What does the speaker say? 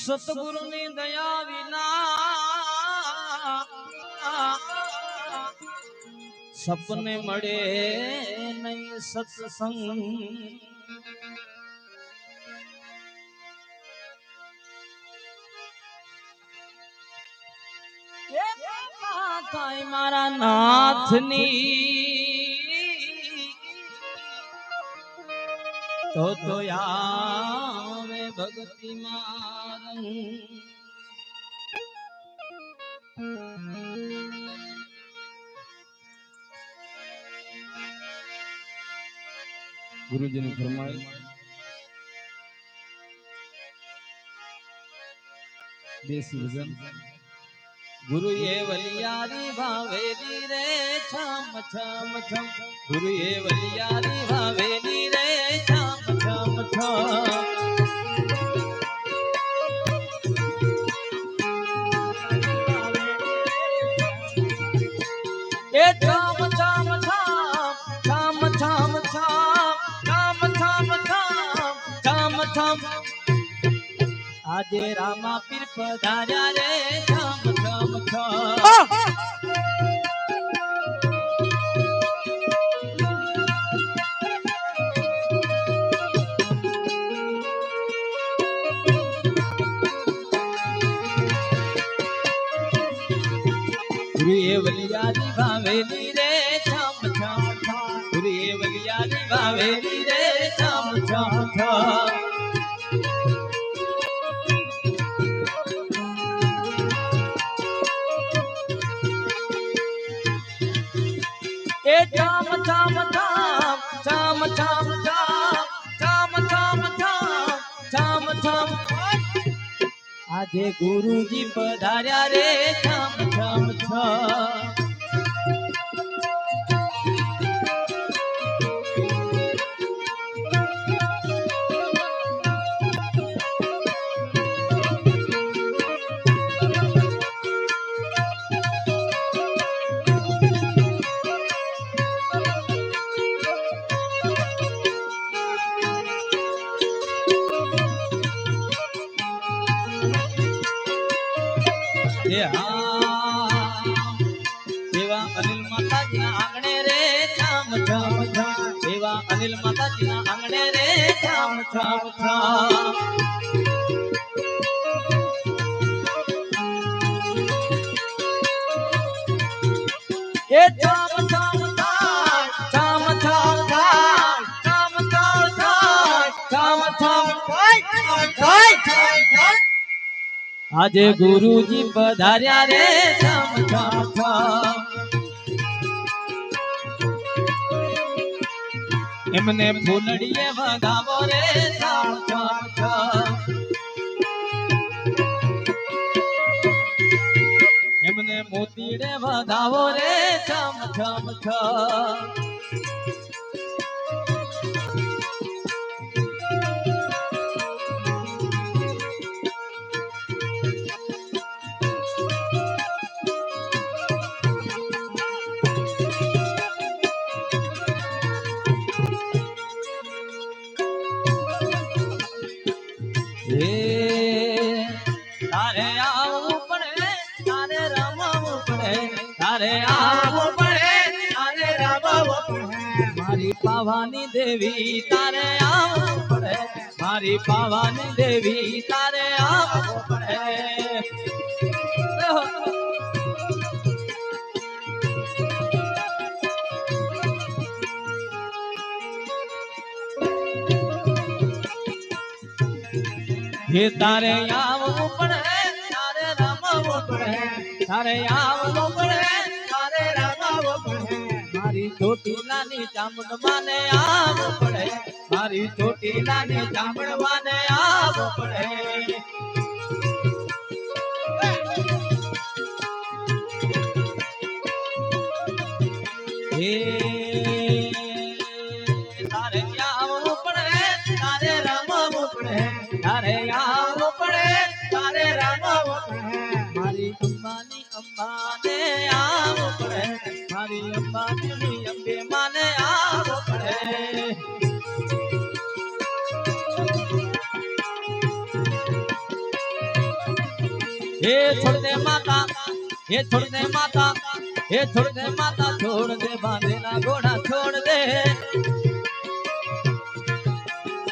સતગુરુની દયા વિના સપને મળે નહીં સત્સંગ. થાય મારા નાથની તો આવે ભક્તિ મારંગ. ગુરુજીની ફરમાઈ દેશી ભજન. ગુરુએ વલિયારી ભાવેલી રે છમ છમ છમ. ગુરુએ વલિયારી ભાવેલી રે છમ છમ છમ. એ છમ છમ છમ છમ છમ છમ છમ છમ છમ છમ. આજે રામા પીર પધાર્યા રે છમ છમ છમ. ગુરુએ વલિયારી ભાવેલી રે છમ છમ છમ. ગુરુએ વલિયારી ભાવેલી રે છમ છમ છમ. એ ચામ ચામ ચામ ચામ ચામ ચામ ચામ ચામ ચામ ચામ. આજે ગુરુજી પધાર્યા રે ચામ ચામ ચામ. એવા અનિલ માતાજીના આંગણે રે છમ છમ છમ. એવા અનિલ માતાજીના આંગણે રે છમ છમ છમ. એ છમ છમ છમ છમ છમ છમ છમ છમ. આજે ગુરુજી પધાર્યા રે છમ છમ છમ. એમને ફૂલડીએ વગાવો રે છમ છમ છમ. એમને મોતીડે વગાવો રે છમ છમ છમ. તારે આવવું પડે તારે રમવું પડે. તારે આવવું પડે તારે રમવું પડે. મારી પાવાની દેવી તારે આવવું પડે. મારી પાવાની દેવી તારે આવવું પડે. હે તારે આવવું પડે તારે રમવું પડે. તારે આવવું પડે તારે રમવું પડે. મારી ચોટીલાની ચામુંડમાને આવવું પડે. મારી ચોટીલાની ચામુંડમાને આવવું પડે. હે તારે આવવું પડે તારે રમવું પડે. તારે આવવું પડે તારે રમવું પડે. મારી અંબાની અંબાને આવવું પડે. મારી અંબાની અંબે માને આવવું પડે. हे छोड़ दे माता, हे छोड़ दे माता, हे छोड़ दे माता, छोड़ दे बांधेला घोड़ा छोड़ दे।